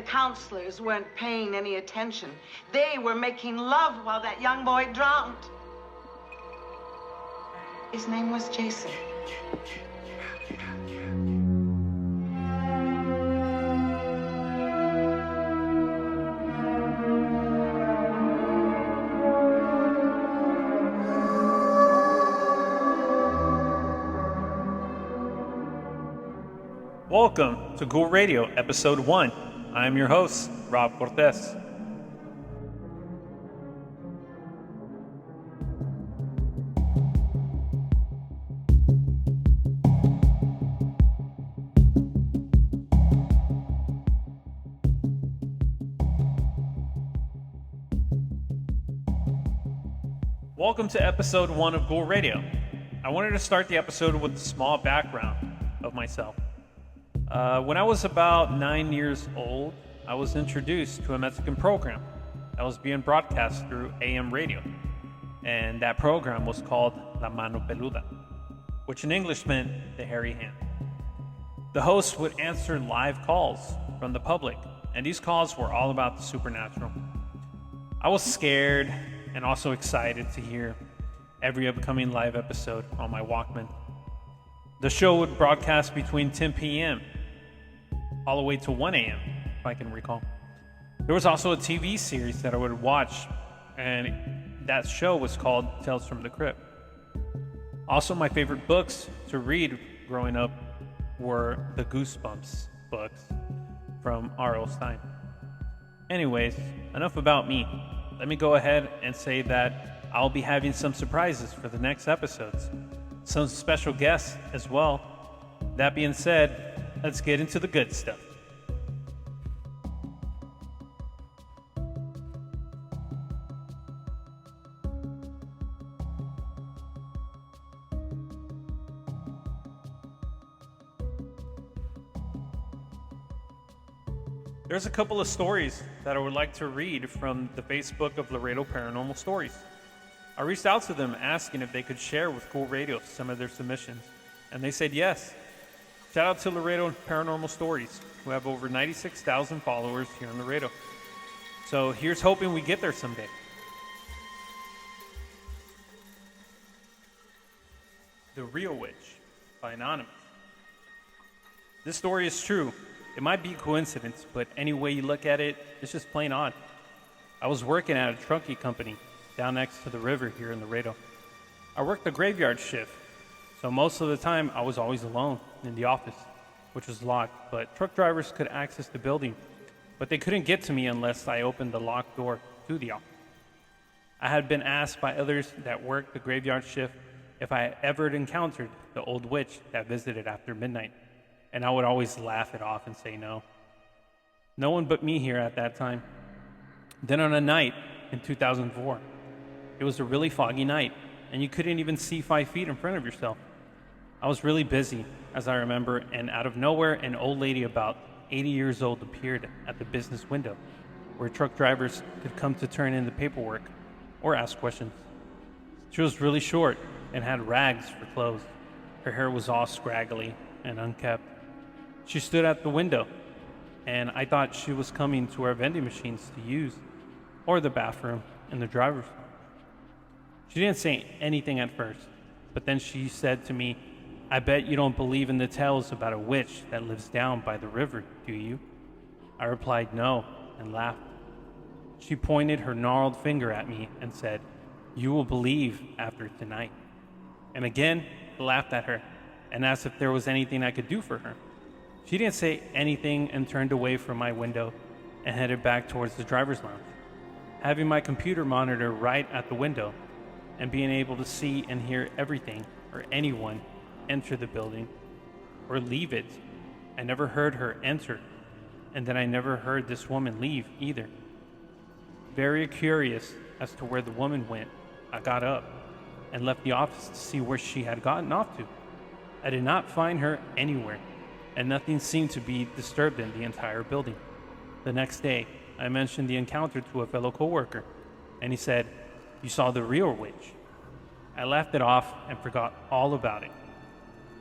counselors weren't paying any attention. They were making love while that young boy drowned. His name was Jason. Welcome to Ghoul Radio, Episode 1. I am your host, Rob Cortez. Welcome to Episode 1 of Ghoul Radio. I wanted to start the episode with a small background of myself. When I was about 9 years old, I was introduced to a Mexican program that was being broadcast through AM radio. And that program was called La Mano Peluda, which in English meant the hairy hand. The host would answer live calls from the public, and these calls were all about the supernatural. I was scared and also excited to hear every upcoming live episode on my Walkman. The show would broadcast between 10 p.m. all the way to 1 a.m., if I can recall. There was also a TV series that I would watch, and that show was called Tales from the Crypt. Also, my favorite books to read growing up were the Goosebumps books from R.L. Stine. Anyways, enough about me. Let me go ahead and say that I'll be having some surprises for the next episodes. Some special guests as well. That being said, let's get into the good stuff. There's a couple of stories that I would like to read from the Facebook of Laredo Paranormal Stories. I reached out to them asking if they could share with Ghoul Radio some of their submissions, and they said yes. Shout out to Laredo Paranormal Stories, who have over 96,000 followers here in Laredo. So here's hoping we get there someday. The Real Witch by Anonymous. This story is true. It might be coincidence, but any way you look at it, it's just plain odd. I was working at a trunking company down next to the river here in Laredo. I worked the graveyard shift, so most of the time I was always alone in the office, which was locked, but truck drivers could access the building, but they couldn't get to me unless I opened the locked door to the office. I had been asked by others that worked the graveyard shift if I ever encountered the old witch that visited after midnight, and I would always laugh it off and say no. No one but me here at that time. Then on a night in 2004, it was a really foggy night, and you couldn't even see 5 feet in front of yourself. I was really busy, as I remember, and out of nowhere, an old lady about 80 years old appeared at the business window, where truck drivers could come to turn in the paperwork or ask questions. She was really short and had rags for clothes. Her hair was all scraggly and unkempt. She stood at the window, and I thought she was coming to our vending machines to use, or the bathroom in the driver's room. She didn't say anything at first, but then she said to me, "I bet you don't believe in the tales about a witch that lives down by the river, do you?" I replied no and laughed. She pointed her gnarled finger at me and said, "You will believe after tonight." And again, I laughed at her and asked if there was anything I could do for her. She didn't say anything and turned away from my window and headed back towards the driver's lounge. Having my computer monitor right at the window and being able to see and hear everything or anyone enter the building or leave it, I never heard her enter, and then I never heard this woman leave either. Very curious as to where the woman went, I got up and left the office to see where she had gotten off to. I did not find her anywhere, and nothing seemed to be disturbed in the entire building. The next day, I mentioned the encounter to a fellow coworker, and he said, "You saw the real witch." I laughed it off and forgot all about it.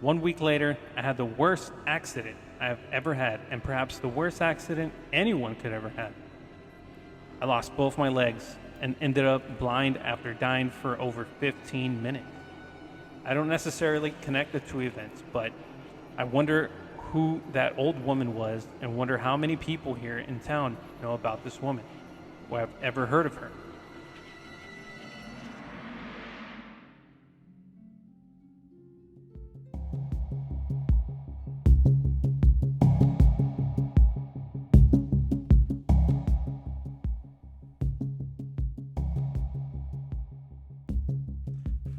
1 week later, I had the worst accident I've ever had, and perhaps the worst accident anyone could ever have. I lost both my legs and ended up blind after dying for over 15 minutes. I don't necessarily connect the two events, but I wonder who that old woman was and wonder how many people here in town know about this woman or have ever heard of her.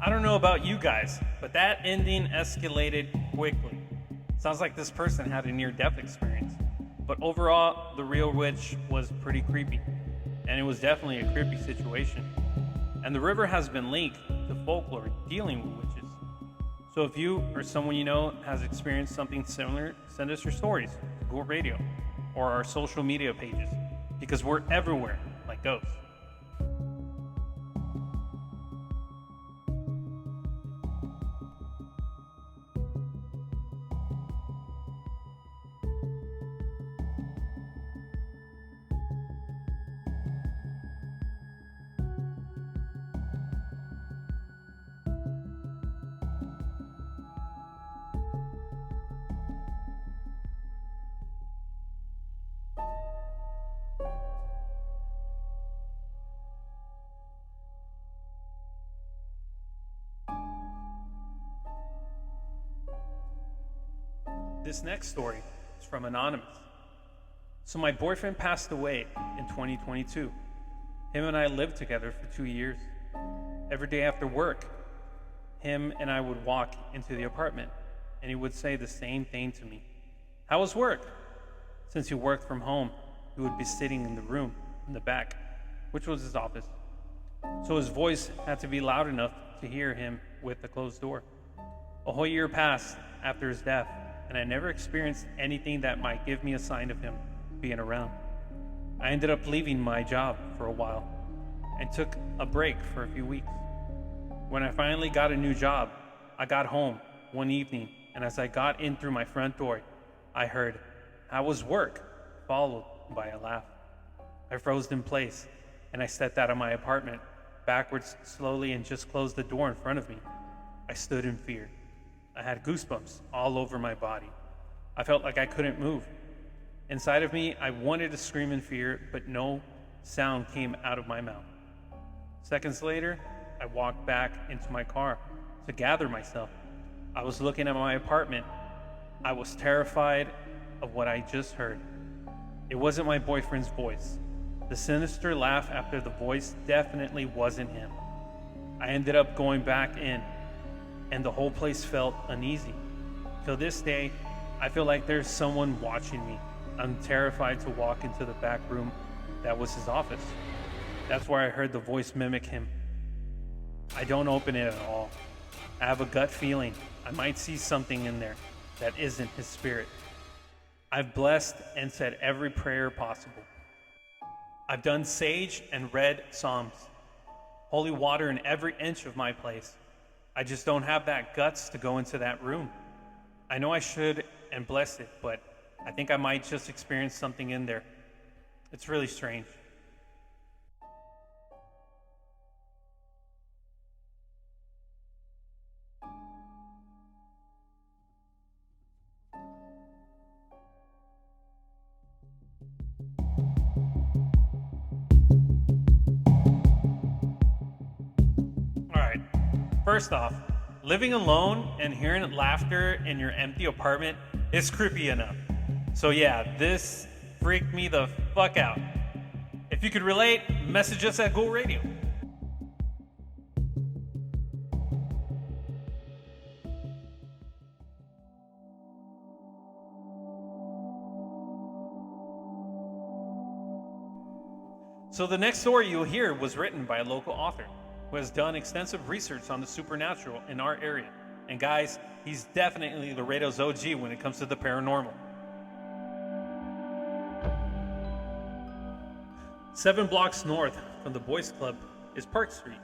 I don't know about you guys, but that ending escalated quickly. Sounds like this person had a near-death experience. But overall, the real witch was pretty creepy. And it was definitely a creepy situation. And the river has been linked to folklore dealing with witches. So if you or someone you know has experienced something similar, send us your stories to Google Radio or our social media pages, because we're everywhere like ghosts. This next story is from Anonymous. So my boyfriend passed away in 2022. Him and I lived together for 2 years. Every day after work, him and I would walk into the apartment, and he would say the same thing to me. How was work? Since he worked from home, he would be sitting in the room in the back, which was his office. So his voice had to be loud enough to hear him with the closed door. A whole year passed after his death, and I never experienced anything that might give me a sign of him being around. I ended up leaving my job for a while and took a break for a few weeks. When I finally got a new job, I got home one evening, and as I got in through my front door, I heard, "How was work?" followed by a laugh. I froze in place, and I stepped out of my apartment backwards slowly and just closed the door in front of me. I stood in fear. I had goosebumps all over my body. I felt like I couldn't move. Inside of me, I wanted to scream in fear, but no sound came out of my mouth. Seconds later, I walked back into my car to gather myself. I was looking at my apartment. I was terrified of what I just heard. It wasn't my boyfriend's voice. The sinister laugh after the voice definitely wasn't him. I ended up going back in, and the whole place felt uneasy. Till this day, I feel like there's someone watching me. I'm terrified to walk into the back room that was his office. That's where I heard the voice mimic him. I don't open it at all. I have a gut feeling I might see something in there that isn't his spirit. I've blessed and said every prayer possible. I've done sage and read Psalms, holy water in every inch of my place. I just don't have that guts to go into that room. I know I should and bless it, but I think I might just experience something in there. It's really strange. All right, first off, living alone and hearing laughter in your empty apartment is creepy enough. So yeah, this freaked me the fuck out. If you could relate, message us at Google Radio. So the next story you'll hear was written by a local author who has done extensive research on the supernatural in our area. And guys, he's definitely Laredo's OG when it comes to the paranormal. 7 blocks north from the Boys Club is Park Street.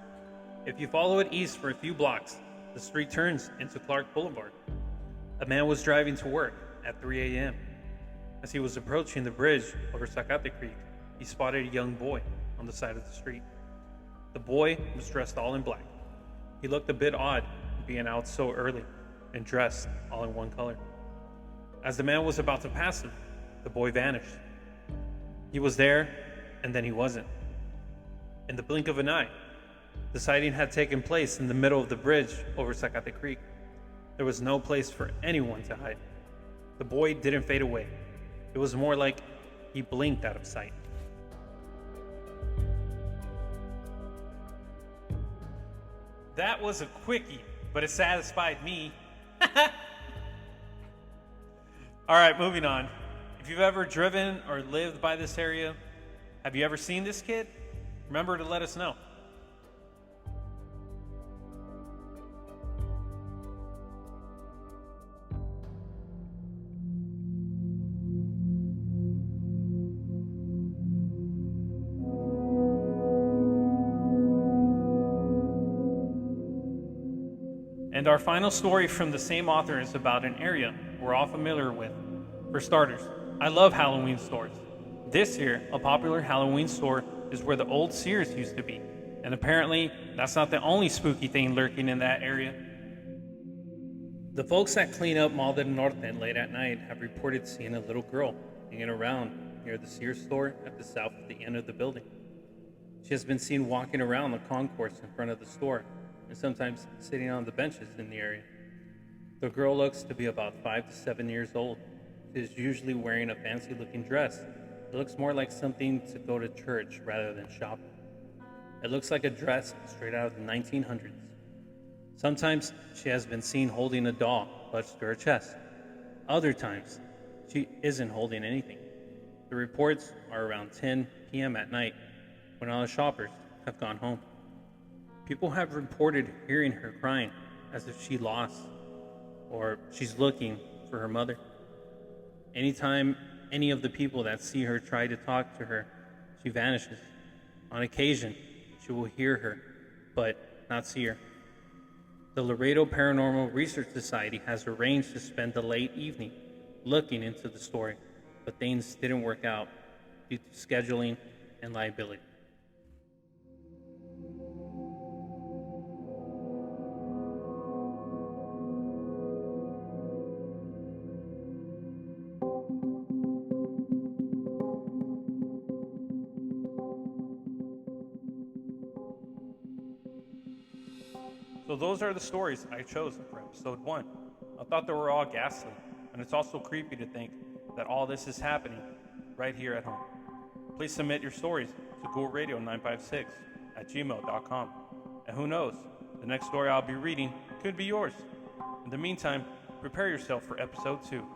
If you follow it east for a few blocks, the street turns into Clark Boulevard. A man was driving to work at 3 a.m. As he was approaching the bridge over Zacate Creek, he spotted a young boy on the side of the street. The boy was dressed all in black. He looked a bit odd being out so early and dressed all in one color. As the man was about to pass him, the boy vanished. He was there, and then he wasn't. In the blink of an eye, the sighting had taken place in the middle of the bridge over Zacate Creek. There was no place for anyone to hide. The boy didn't fade away. It was more like he blinked out of sight. That was a quickie, but it satisfied me. All right, moving on. If you've ever driven or lived by this area, have you ever seen this kid? Remember to let us know. And our final story from the same author is about an area we're all familiar with. For starters, I love Halloween stores. This year, a popular Halloween store is where the old Sears used to be. And apparently, that's not the only spooky thing lurking in that area. The folks that clean up Mall del Norte late at night have reported seeing a little girl hanging around near the Sears store at the south of the end of the building. She has been seen walking around the concourse in front of the store and sometimes sitting on the benches in the area. The girl looks to be about 5 to 7 years old. She is usually wearing a fancy-looking dress. It looks more like something to go to church rather than shopping. It looks like a dress straight out of the 1900s. Sometimes she has been seen holding a doll clutched to her chest. Other times, she isn't holding anything. The reports are around 10 p.m. at night when all the shoppers have gone home. People have reported hearing her crying as if she lost or she's looking for her mother. Anytime any of the people that see her try to talk to her, she vanishes. On occasion, she will hear her, but not see her. The Laredo Paranormal Research Society has arranged to spend the late evening looking into the story, but things didn't work out due to scheduling and liability. So those are the stories I chose for episode 1. I thought they were all ghastly, and it's also creepy to think that all this is happening right here at home. Please submit your stories to ghoulradio956@gmail.com. And who knows, the next story I'll be reading could be yours. In the meantime, prepare yourself for episode 2.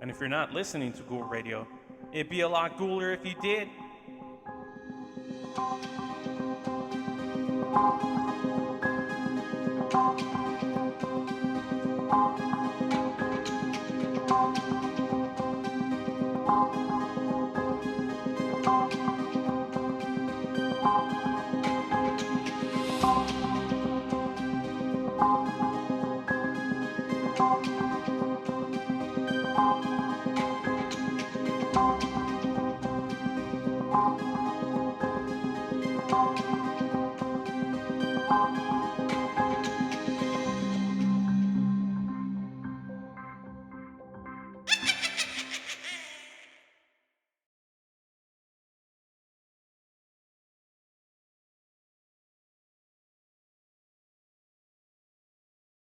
And if you're not listening to Ghoul Radio, it'd be a lot ghouler if you did.